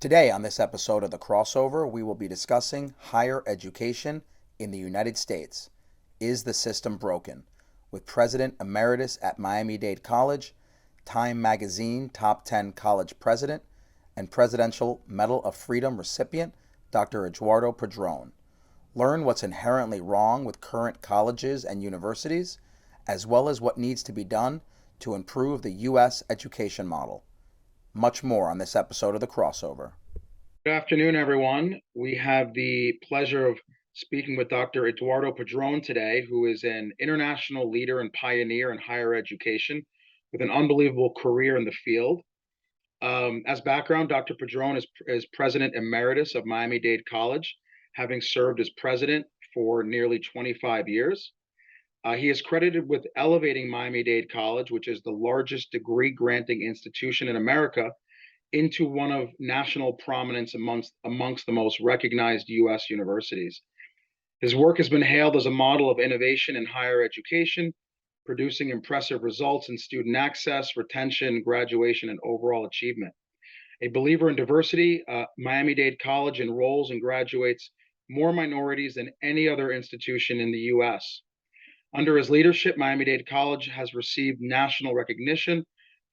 Today on this episode of The Crossover, we will be discussing higher education in the United States. Is the system broken? With President Emeritus at Miami-Dade College, Time Magazine Top 10 College President, and Presidential Medal of Freedom recipient, Dr. Eduardo Padron. Learn what's inherently wrong with current colleges and universities, as well as what needs to be done to improve the U.S. education model. Much more on this episode of The Crossover. Good afternoon, everyone. We have the pleasure of speaking with Dr. Eduardo Padron today, who is an international leader and pioneer in higher education with an unbelievable career in the field. As background, Dr. Padron is President Emeritus of Miami-Dade College, having served as president for nearly 25 years. He is credited with elevating Miami-Dade College, which is the largest degree-granting institution in America, into one of national prominence amongst the most recognized U.S. universities. His work has been hailed as a model of innovation in higher education, producing impressive results in student access, retention, graduation, and overall achievement. A believer in diversity, Miami-Dade College enrolls and graduates more minorities than any other institution in the U.S. Under his leadership, Miami-Dade College has received national recognition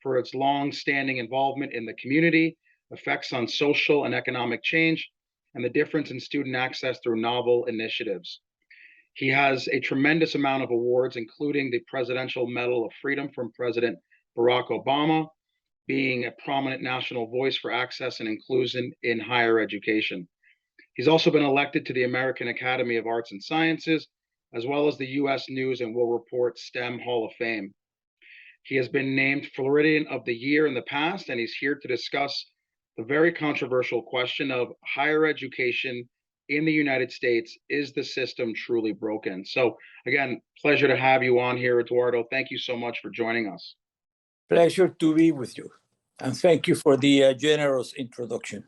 for its long-standing involvement in the community, effects on social and economic change, and the difference in student access through novel initiatives. He has a tremendous amount of awards, including the Presidential Medal of Freedom from President Barack Obama, being a prominent national voice for access and inclusion in higher education. He's also been elected to the American Academy of Arts and Sciences, as well as the U.S. News and World Report STEM Hall of Fame. He has been named Floridian of the Year in the past, and he's here to discuss the very controversial question of higher education in the United States. Is the system truly broken? So again, pleasure to have you on here, Eduardo. Thank you so much for joining us. Pleasure to be with you. And thank you for the generous introduction.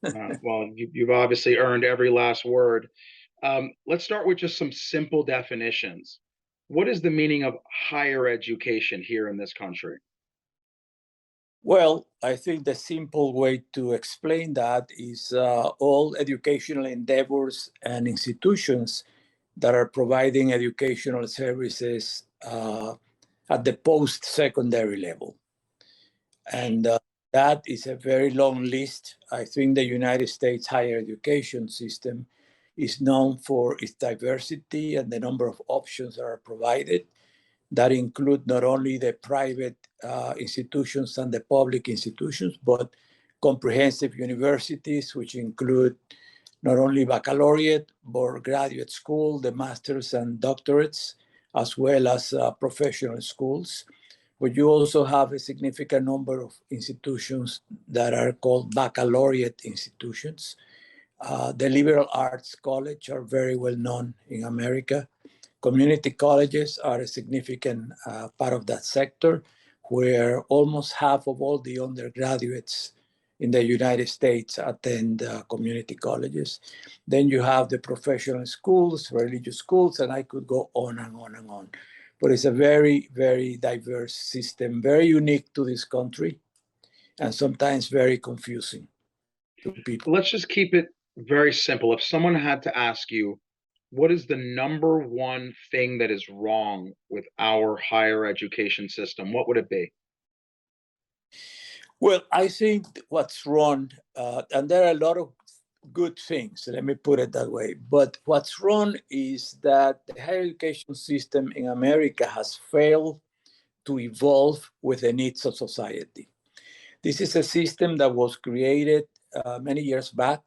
Well, you've obviously earned every last word. Let's start with just some simple definitions. What is the meaning of higher education here in this country? Well, I think the simple way to explain that is all educational endeavors and institutions that are providing educational services at the post-secondary level. And that is a very long list. I think the United States higher education system is known for its diversity and the number of options that are provided that include not only the private institutions and the public institutions, but comprehensive universities, which include not only baccalaureate, but graduate school, the masters and doctorates, as well as professional schools. But you also have a significant number of institutions that are called baccalaureate institutions. The liberal arts college are very well known in America. Community colleges are a significant part of that sector, where almost half of all the undergraduates in the United States attend community colleges. Then you have the professional schools, religious schools, and I could go on and on and on. But it's a very, very diverse system, very unique to this country, and sometimes very confusing to people. Let's just keep it very simple. If someone had to ask you, what is the number one thing that is wrong with our higher education system, what would it be? Well, I think what's wrong, and there are a lot of good things, let me put it that way, but what's wrong is that the higher education system in America has failed to evolve with the needs of society. This is a system that was created many years back,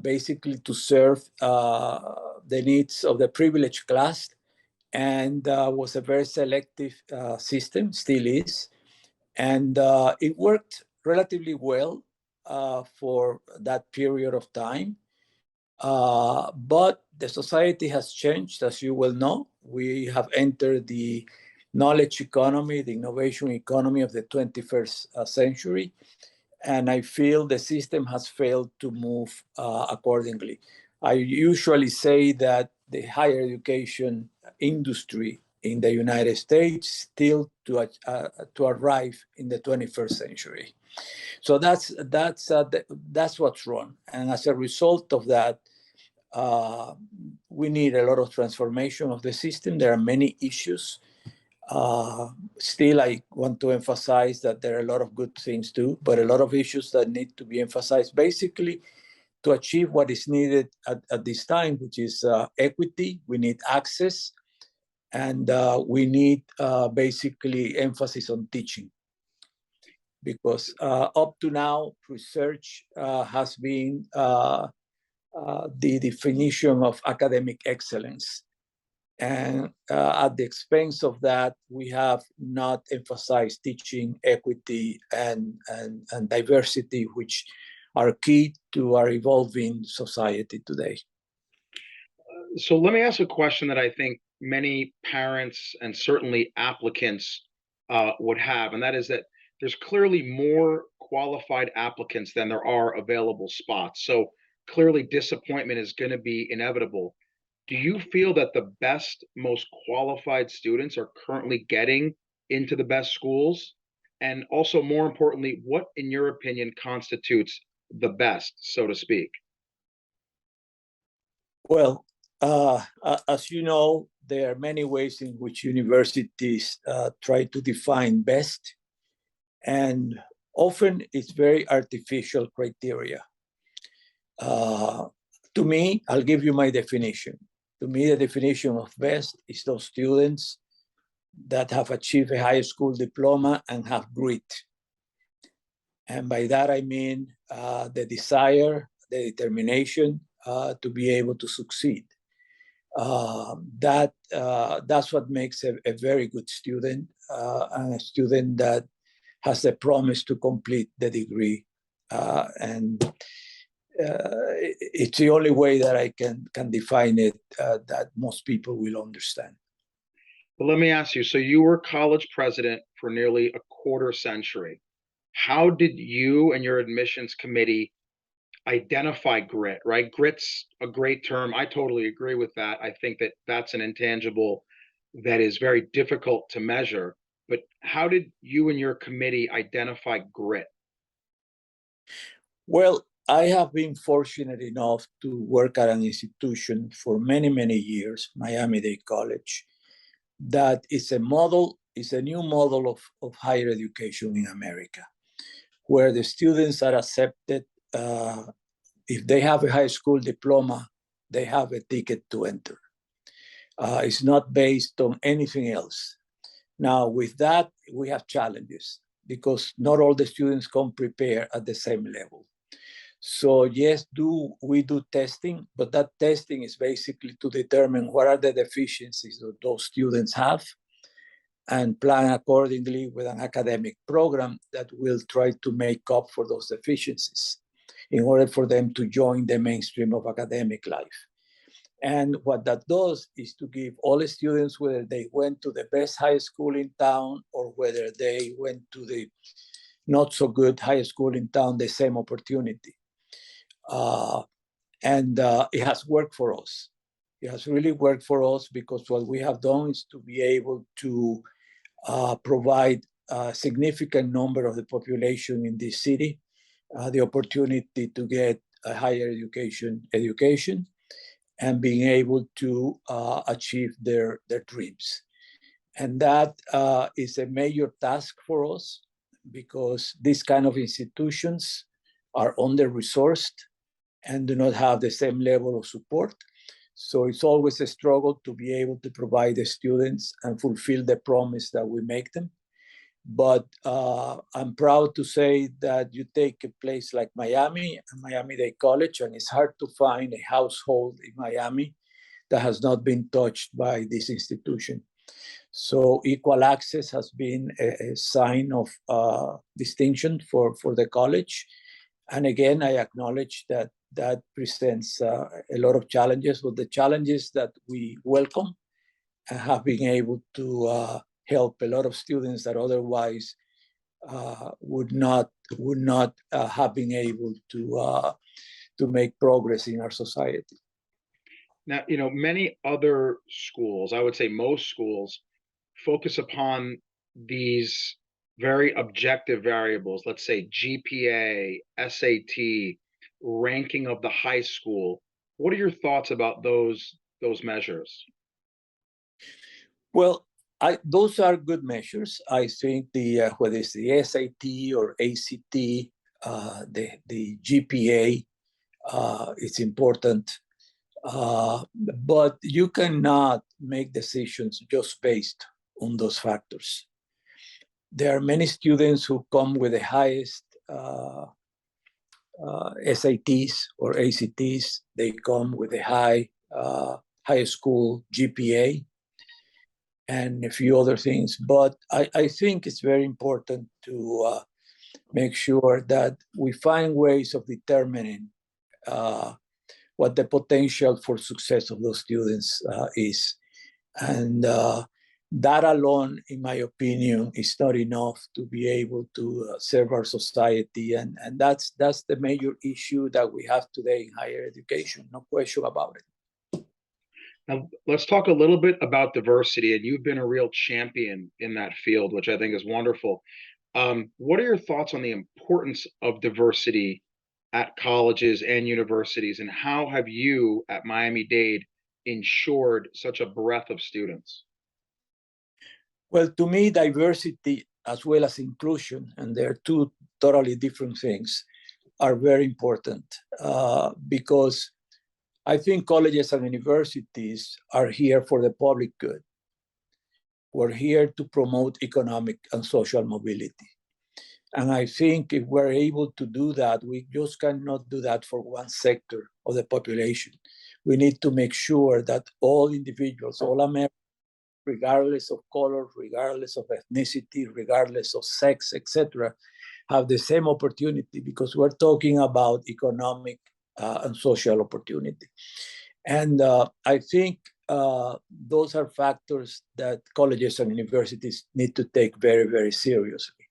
basically to serve the needs of the privileged class, and was a very selective system, still is. And it worked relatively well for that period of time. But the society has changed, as you well know. We have entered the knowledge economy, the innovation economy of the 21st century. And I feel the system has failed to move accordingly. I usually say that the higher education industry in the United States still to arrive in the 21st century. So that's what's wrong. And as a result of that, we need a lot of transformation of the system. There are many issues. Still, I want to emphasize that there are a lot of good things too, but a lot of issues that need to be emphasized basically to achieve what is needed at this time, which is equity. We need access, and we need basically emphasis on teaching. Because up to now, research has been the definition of academic excellence. And at the expense of that, we have not emphasized teaching, equity, and diversity, which are key to our evolving society today. So let me ask a question that I think many parents and certainly applicants would have, and that is that there's clearly more qualified applicants than there are available spots. So clearly disappointment is going to be inevitable. Do you feel that the best, most qualified students are currently getting into the best schools? And also, more importantly, what, in your opinion, constitutes the best, so to speak? Well, as you know, there are many ways in which universities try to define best, and often it's very artificial criteria. To me, I'll give you my definition. To me, the definition of best is those students that have achieved a high school diploma and have grit. And by that, I mean the desire, the determination to be able to succeed. That's what makes a very good student, and a student that has the promise to complete the degree. It's the only way that I can define it that most people will understand. Well, let me ask you, so you were college president for nearly a quarter century. How did you and your admissions committee identify grit, right? Grit's a great term. I totally agree with that. I think that that's an intangible that is very difficult to measure. But how did you and your committee identify grit? Well, I have been fortunate enough to work at an institution for many, many years, Miami-Dade College, that is a new model of higher education in America, where the students are accepted. If they have a high school diploma, they have a ticket to enter. It's not based on anything else. Now, with that, we have challenges because not all the students come prepared at the same level. So yes, we do testing, but that testing is basically to determine what are the deficiencies that those students have and plan accordingly with an academic program that will try to make up for those deficiencies in order for them to join the mainstream of academic life. And what that does is to give all the students, whether they went to the best high school in town or whether they went to the not so good high school in town, the same opportunity. And it has worked for us. It has really worked for us because what we have done is to be able to provide a significant number of the population in this city the opportunity to get a higher education and being able to achieve their dreams. And that is a major task for us because these kind of institutions are under-resourced and do not have the same level of support. So it's always a struggle to be able to provide the students and fulfill the promise that we make them. But I'm proud to say that you take a place like Miami and Miami-Dade College, and it's hard to find a household in Miami that has not been touched by this institution. So equal access has been a sign of distinction for the college. And again, I acknowledge that presents a lot of challenges, but the challenges that we welcome and have been able to help a lot of students that otherwise would not have been able to make progress in our society. Now, many other schools, I would say most schools, focus upon these very objective variables, let's say GPA, SAT, ranking of the high school. What are your thoughts about those measures? Well, those are good measures. I think whether it's the SAT or ACT, the GPA, it's important. But you cannot make decisions just based on those factors. There are many students who come with the highest SATs or ACTs. They come with a high school GPA and a few other things. But I think it's very important to make sure that we find ways of determining what the potential for success of those students is. And that alone, in my opinion, is not enough to be able to serve our society. And that's the major issue that we have today in higher education, no question about it. Now, let's talk a little bit about diversity. And you've been a real champion in that field, which I think is wonderful. What are your thoughts on the importance of diversity at colleges and universities? And how have you at Miami-Dade ensured such a breadth of students? Well, to me, diversity as well as inclusion, and they're two totally different things, are very important because I think colleges and universities are here for the public good. We're here to promote economic and social mobility. And I think if we're able to do that, we just cannot do that for one sector of the population. We need to make sure that all individuals, all Americans, regardless of color, regardless of ethnicity, regardless of sex, etc., have the same opportunity, because we're talking about economic and social opportunity. And I think those are factors that colleges and universities need to take very, very seriously.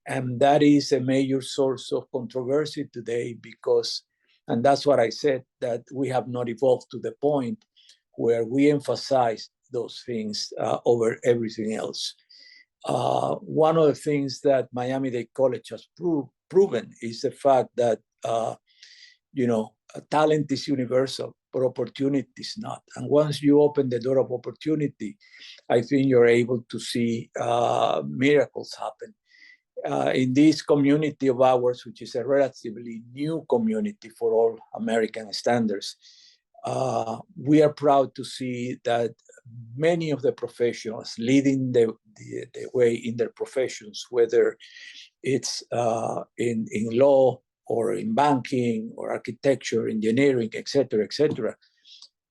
And that is a major source of controversy today because, and that's what I said, that we have not evolved to the point where we emphasize those things over everything else. One of the things that Miami-Dade College has proven is the fact that, talent is universal, but opportunity is not. And once you open the door of opportunity, I think you're able to see miracles happen. In this community of ours, which is a relatively new community for all American standards, we are proud to see that many of the professionals leading the way in their professions, whether it's in law or in banking or architecture, engineering, et cetera,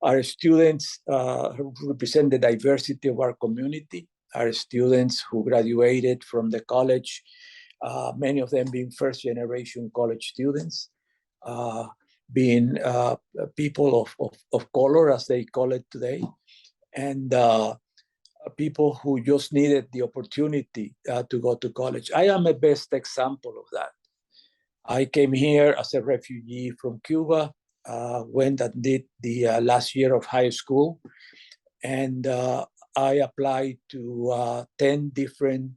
are students who represent the diversity of our community, are students who graduated from the college, many of them being first-generation college students, being people of color, as they call it today, and people who just needed the opportunity to go to college. I am a best example of that. I came here as a refugee from Cuba, went and did the last year of high school, and I applied to 10 different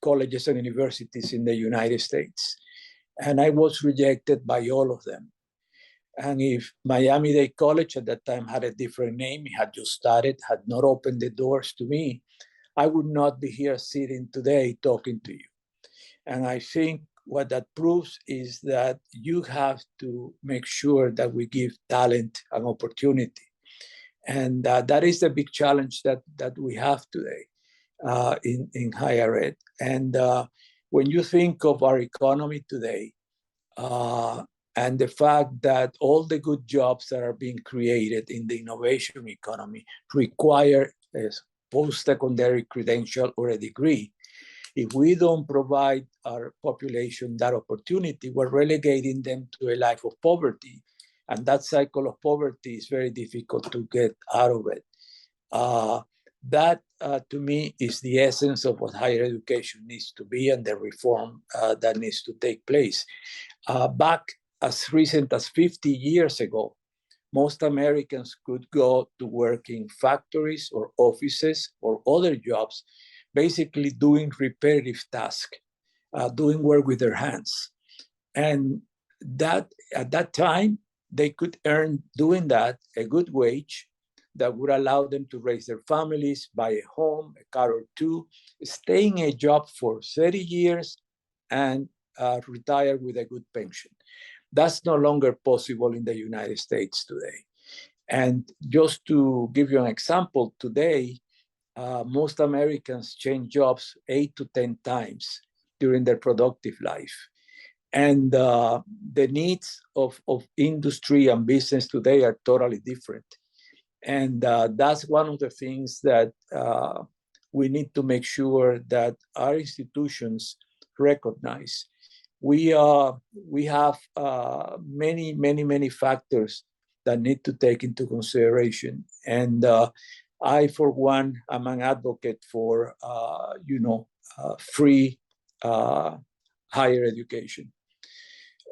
colleges and universities in the United States. And I was rejected by all of them. And if Miami-Dade College at that time had a different name, it had just started, had not opened the doors to me, I would not be here sitting today talking to you. And I think what that proves is that you have to make sure that we give talent an opportunity. And that is the big challenge that we have today in higher ed. And when you think of our economy today, and the fact that all the good jobs that are being created in the innovation economy require a post-secondary credential or a degree, if we don't provide our population that opportunity, we're relegating them to a life of poverty. And that cycle of poverty is very difficult to get out of it. That, to me, is the essence of what higher education needs to be and the reform that needs to take place. Back as recent as 50 years ago, most Americans could go to work in factories or offices or other jobs, basically doing repetitive tasks, doing work with their hands. And that at that time, they could earn doing that a good wage that would allow them to raise their families, buy a home, a car or two, stay in a job for 30 years, and retire with a good pension. That's no longer possible in the United States today. And just to give you an example, today, most Americans change jobs 8 to 10 times during their productive life. And the needs of industry and business today are totally different. And that's one of the things that we need to make sure that our institutions recognize. We have many factors that need to take into consideration. And I, for one, am an advocate for free higher education.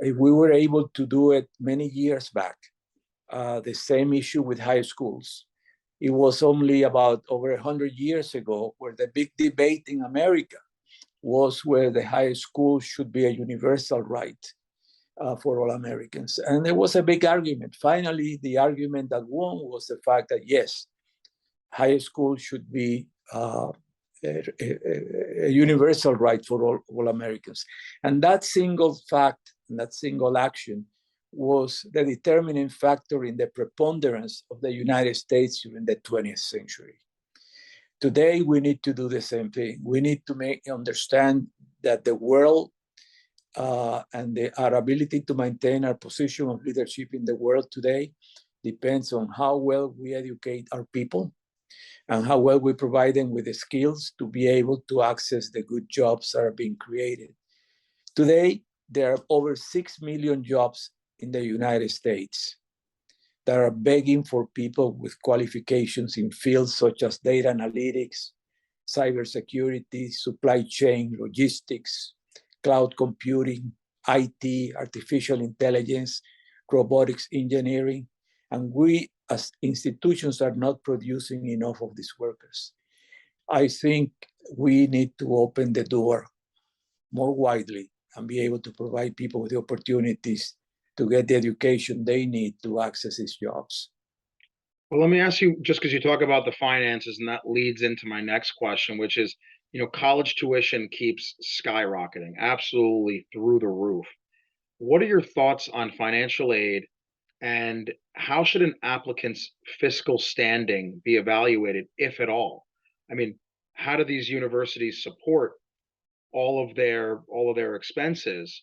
If we were able to do it many years back, the same issue with high schools. It was only about over 100 years ago where the big debate in America was where the high school should be a universal right for all Americans. And there was a big argument. Finally, the argument that won was the fact that, yes, high school should be a universal right for all Americans. And that single fact and that single action was the determining factor in the preponderance of the United States during the 20th century. Today, we need to do the same thing. We need to understand that the world and our ability to maintain our position of leadership in the world today depends on how well we educate our people and how well we provide them with the skills to be able to access the good jobs that are being created. Today, there are over 6 million jobs in the United States that are begging for people with qualifications in fields such as data analytics, cybersecurity, supply chain, logistics, cloud computing, IT, artificial intelligence, robotics engineering, and we as institutions are not producing enough of these workers. I think we need to open the door more widely and be able to provide people with the opportunities to get the education they need to access these jobs. Well, let me ask you, just because you talk about the finances, and that leads into my next question, which is, college tuition keeps skyrocketing, absolutely through the roof. What are your thoughts on financial aid, and how should an applicant's fiscal standing be evaluated, if at all? I mean, how do these universities support all of their expenses?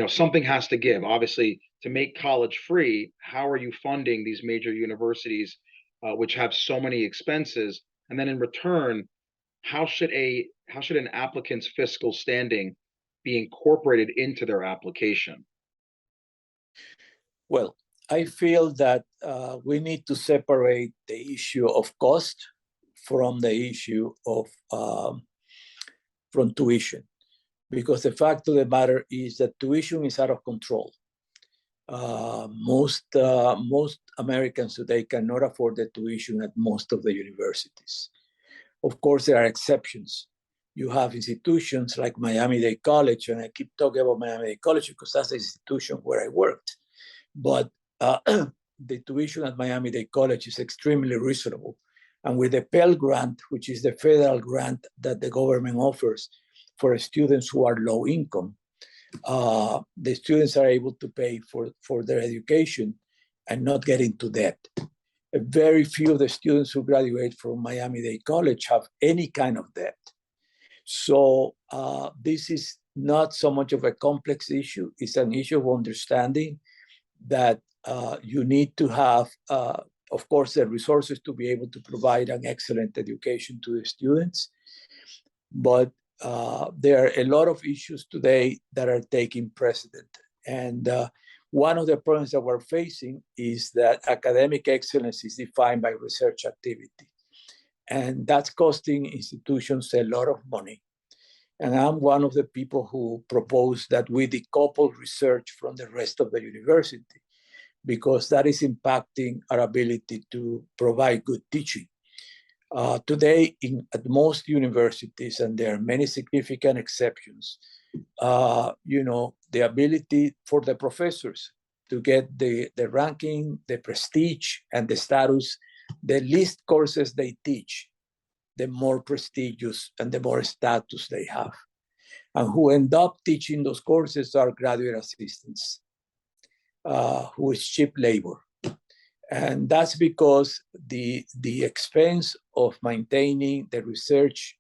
Something has to give. Obviously, to make college free, how are you funding these major universities, which have so many expenses? And then in return, how should an applicant's fiscal standing be incorporated into their application? Well, I feel that we need to separate the issue of cost from the issue of from tuition, because the fact of the matter is that tuition is out of control. Most Americans today cannot afford the tuition at most of the universities. Of course, there are exceptions. You have institutions like Miami-Dade College, and I keep talking about Miami-Dade College because that's the institution where I worked. But the tuition at Miami-Dade College is extremely reasonable. And with the Pell Grant, which is the federal grant that the government offers for students who are low income, the students are able to pay for their education and not get into debt. Very few of the students who graduate from Miami-Dade College have any kind of debt. So this is not so much of a complex issue. It's an issue of understanding that you need to have, of course, the resources to be able to provide an excellent education to the students. But there are a lot of issues today that are taking precedent. And one of the problems that we're facing is that academic excellence is defined by research activity. And that's costing institutions a lot of money. And I'm one of the people who propose that we decouple research from the rest of the university, because that is impacting our ability to provide good teaching. Today, at most universities, and there are many significant exceptions, the ability for the professors to get the ranking, the prestige, and the status, the least courses they teach, the more prestigious and the more status they have. And who end up teaching those courses are graduate assistants, who is cheap labor. And that's because the expense of maintaining the research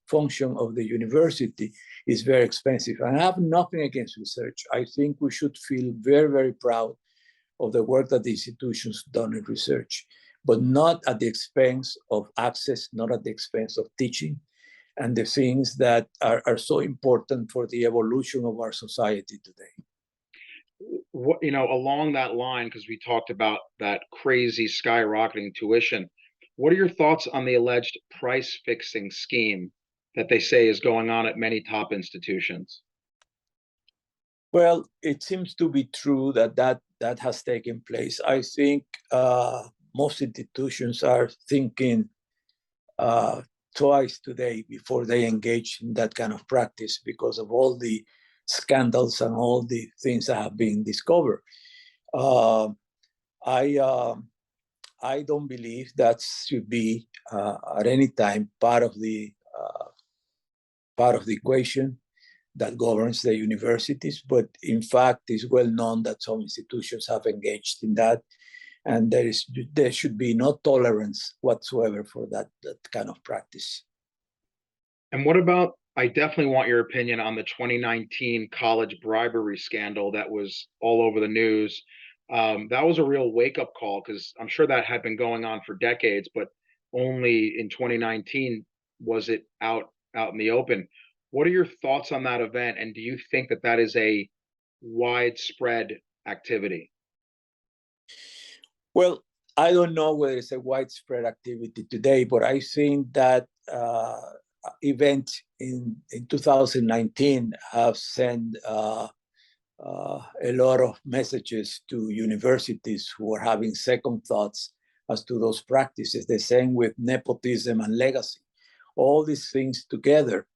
function of the university is very expensive. And I have nothing against research. I think we should feel very, very proud of the work that the institutions done in research, but not at the expense of access, not at the expense of teaching, and the things that are so important for the evolution of our society today. Along that line, because we talked about that crazy skyrocketing tuition, what are your thoughts on the alleged price fixing scheme that they say is going on at many top institutions? Well, it seems to be true that has taken place. I think most institutions are thinking twice today before they engage in that kind of practice because of all the scandals and all the things that have been discovered. I don't believe that should be at any time part of the equation that governs the universities. But in fact, it's well known that some institutions have engaged in that, and there should be no tolerance whatsoever for that kind of practice. And what about, I definitely want your opinion on the 2019 college bribery scandal that was all over the news. That was a real wake-up call, because I'm sure that had been going on for decades, but only in 2019 was it out in the open. What are your thoughts on that event, and do you think that is a widespread activity? Well, I don't know whether it's a widespread activity today, but I think that event in 2019 have sent a lot of messages to universities who are having second thoughts as to those practices. The same with nepotism and legacy. All these things together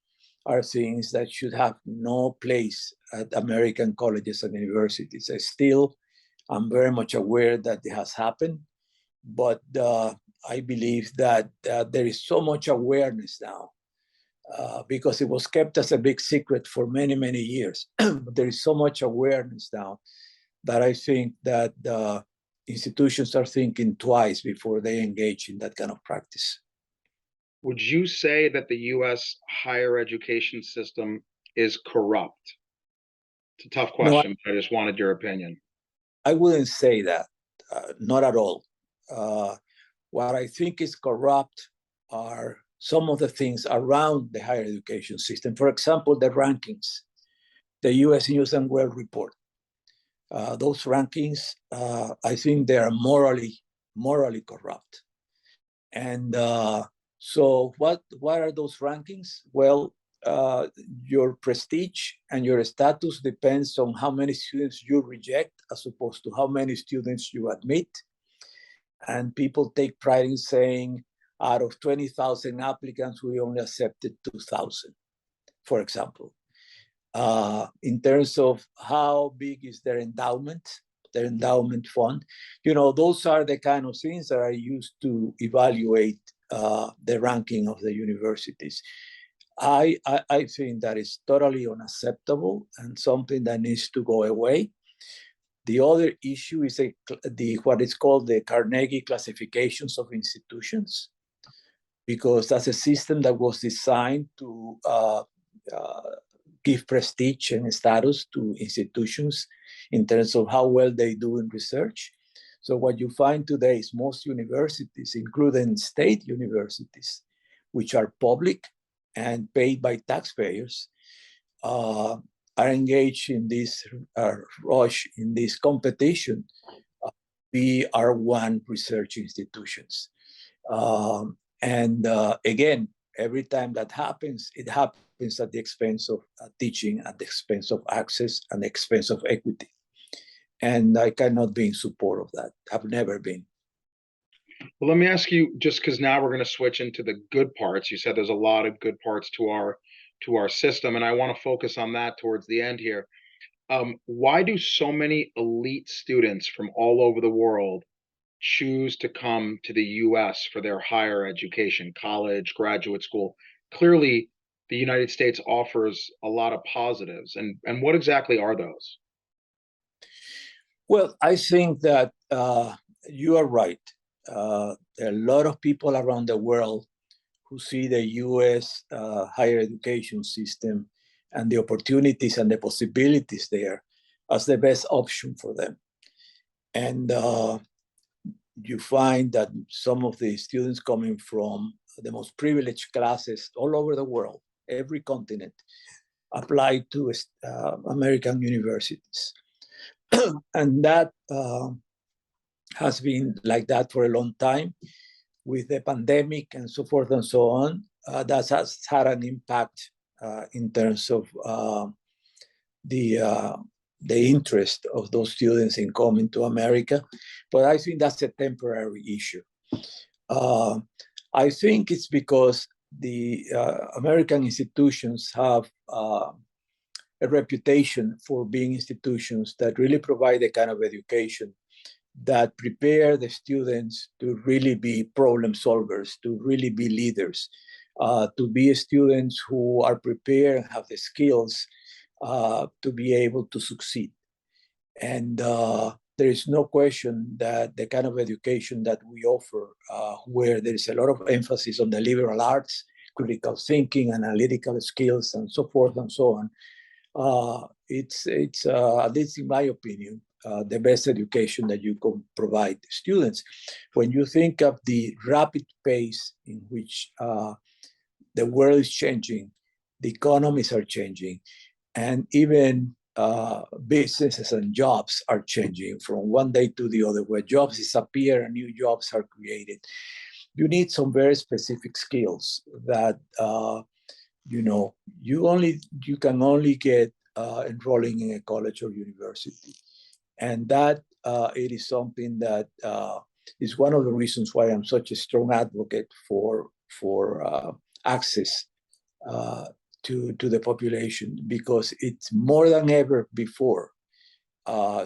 are things that should have no place at American colleges and universities. I'm very much aware that it has happened, but I believe that there is so much awareness now because it was kept as a big secret for many, many years. But there is so much awareness now that I think that the institutions are thinking twice before they engage in that kind of practice. Would you say that the U.S. higher education system is corrupt? It's a tough question, but I just wanted your opinion. I wouldn't say that, not at all. What I think is corrupt are some of the things around the higher education system. For example, the rankings, the U.S. News and World Report. Those rankings, I think they are morally corrupt. And so what are those rankings? Well, your prestige and your status depends on how many students you reject as opposed to how many students you admit. And people take pride in saying, out of 20,000 applicants, we only accepted 2,000, for example. In terms of how big is their endowment fund, those are the kind of things that are used to evaluate the ranking of the universities. I think that is totally unacceptable and something that needs to go away. The other issue is what is called the Carnegie classifications of institutions, because that's a system that was designed to give prestige and status to institutions in terms of how well they do in research. So what you find today is most universities, including state universities, which are public and paid by taxpayers, are engaged in this rush, in this competition. We are one research institutions. Again, every time that happens, it happens at the expense of teaching, at the expense of access, and the expense of equity. And I cannot be in support of that. I've never been. Well, let me ask you, just because now we're going to switch into the good parts. You said there's a lot of good parts to our system, and I want to focus on that towards the end here. Why do so many elite students from all over the world choose to come to the U.S. for their higher education, college, graduate school? Clearly, the United States offers a lot of positives, and what exactly are those? Well, I think that you are right. There are a lot of people around the world who see the U.S. Higher education system and the opportunities and the possibilities there as the best option for them. And you find that some of the students coming from the most privileged classes all over the world, every continent, apply to American universities. And that has been like that for a long time. With the pandemic and so forth and so on, that has had an impact in terms of the interest of those students in coming to America. But I think that's a temporary issue. I think it's because the American institutions have a reputation for being institutions that really provide the kind of education that prepare the students to really be problem solvers, to really be leaders, to be students who are prepared and have the skills to be able to succeed. And there is no question that the kind of education that we offer, where there is a lot of emphasis on the liberal arts, critical thinking, analytical skills, and so forth and so on, it's at least in my opinion, the best education that you can provide students. When you think of the rapid pace in which the world is changing, the economies are changing, and even businesses and jobs are changing from one day to the other, where jobs disappear and new jobs are created. You need some very specific skills that you can only get enrolling in a college or university. And that it is something that is one of the reasons why I'm such a strong advocate for access to the population, because it's more than ever before.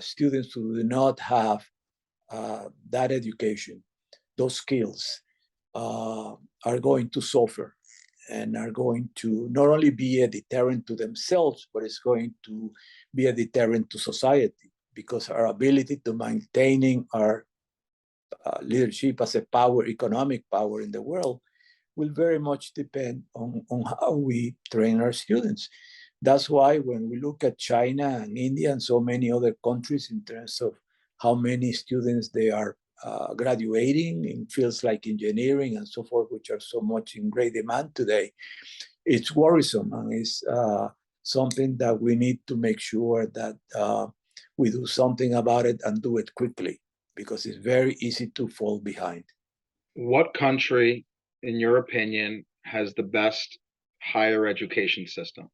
Students who do not have that education, those skills, are going to suffer and are going to not only be a deterrent to themselves, but it's going to be a deterrent to society, because our ability to maintaining our leadership as a power, economic power in the world, will very much depend on how we train our students. That's why when we look at China and India and so many other countries in terms of how many students they are graduating in fields like engineering and so forth, which are so much in great demand today, it's worrisome, and it's something that we need to make sure that we do something about it and do it quickly, because it's very easy to fall behind. What country, in your opinion, has the best higher education system?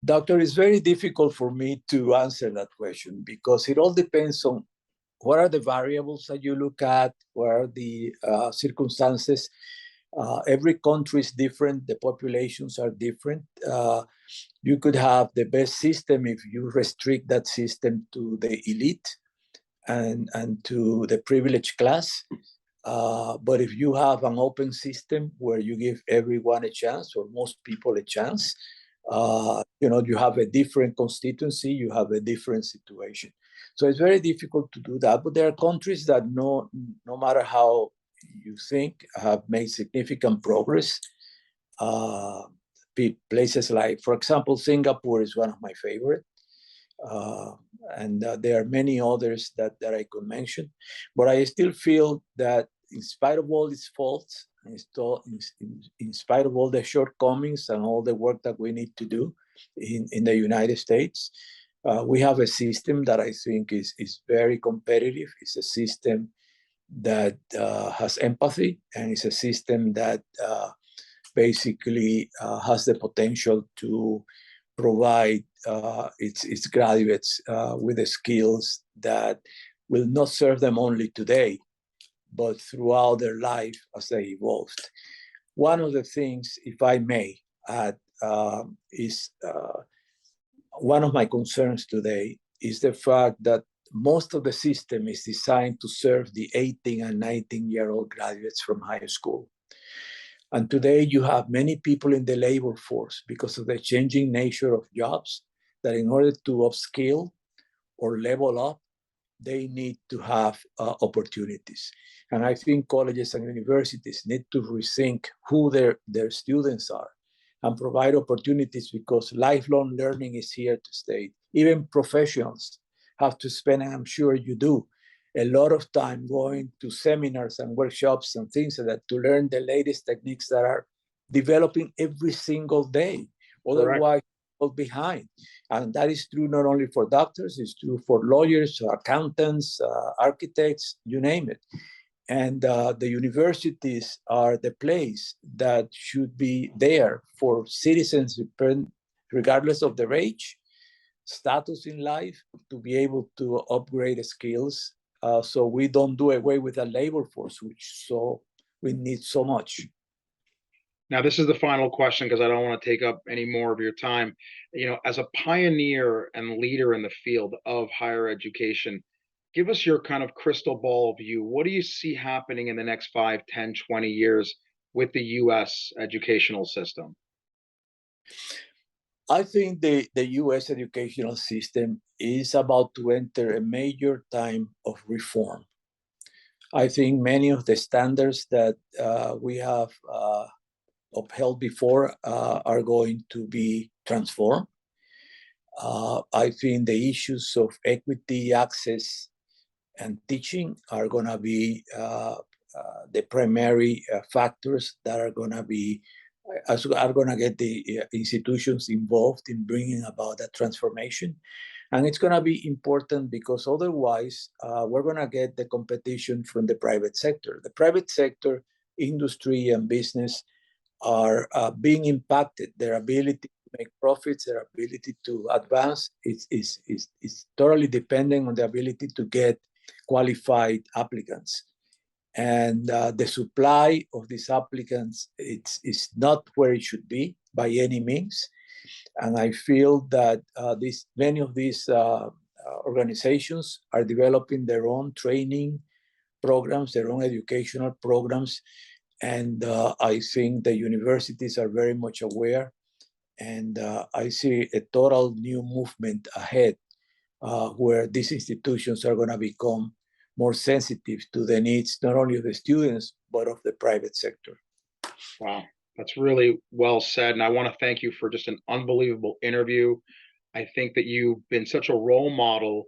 Doctor, it's very difficult for me to answer that question, because it all depends on what are the variables that you look at, what are the circumstances. Every country is different, the populations are different. You could have the best system if you restrict that system to the elite and to the privileged class. But if you have an open system where you give everyone a chance, or most people a chance, you have a different constituency, you have a different situation. So it's very difficult to do that. But there are countries that no matter how you think, have made significant progress. Places like, for example, Singapore is one of my favorite. And there are many others that I could mention. But I still feel that in spite of all its faults, in spite of all the shortcomings and all the work that we need to do in the United States, we have a system that I think is very competitive. It's a system that has empathy, and it's a system that basically has the potential to provide its graduates with the skills that will not serve them only today, but throughout their life as they evolved. One of the things, if I may add, is one of my concerns today is the fact that most of the system is designed to serve the 18 and 19-year-old graduates from high school. And today you have many people in the labor force because of the changing nature of jobs that in order to upskill or level up, they need to have opportunities. And I think colleges and universities need to rethink who their students are and provide opportunities, because lifelong learning is here to stay. Even professionals have to spend, and I'm sure you do, a lot of time going to seminars and workshops and things like that to learn the latest techniques that are developing every single day. Otherwise, behind. And that is true not only for doctors, it's true for lawyers, accountants, architects, you name it. And the universities are the place that should be there for citizens, regardless of their age, status in life, to be able to upgrade skills, so we don't do away with the labor force, which we need so much. Now, this is the final question, because I don't want to take up any more of your time. As a pioneer and leader in the field of higher education, give us your kind of crystal ball view. What do you see happening in the next 5, 10, 20 years with the U.S. educational system? I think the U.S. educational system is about to enter a major time of reform. I think many of the standards that we have upheld before are going to be transformed. I think the issues of equity, access, and teaching are going to be the primary factors that are going to get the institutions involved in bringing about that transformation. And it's going to be important because otherwise we're going to get the competition from the private sector. The private sector, industry and business are being impacted. Their ability to make profits, their ability to advance is totally dependent on the ability to get qualified applicants. And the supply of these applicants is not where it should be by any means. And I feel that many of these organizations are developing their own training programs, their own educational programs. And I think the universities are very much aware. And I see a total new movement ahead where these institutions are going to become more sensitive to the needs, not only of the students, but of the private sector. Wow, that's really well said. And I want to thank you for just an unbelievable interview. I think that you've been such a role model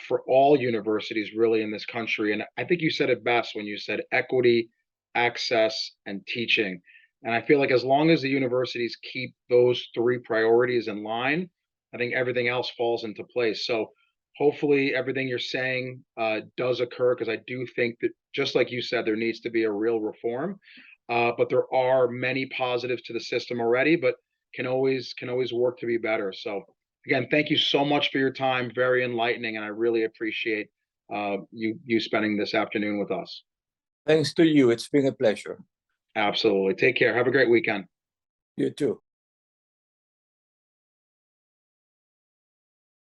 for all universities really in this country. And I think you said it best when you said equity, access, and teaching. And I feel like as long as the universities keep those 3 priorities in line, I think everything else falls into place. So hopefully everything you're saying does occur, because I do think that, just like you said, there needs to be a real reform. But there are many positives to the system already, but can always work to be better. So again, thank you so much for your time. Very enlightening, and I really appreciate you spending this afternoon with us. Thanks to you. It's been a pleasure. Absolutely. Take care. Have a great weekend. You too.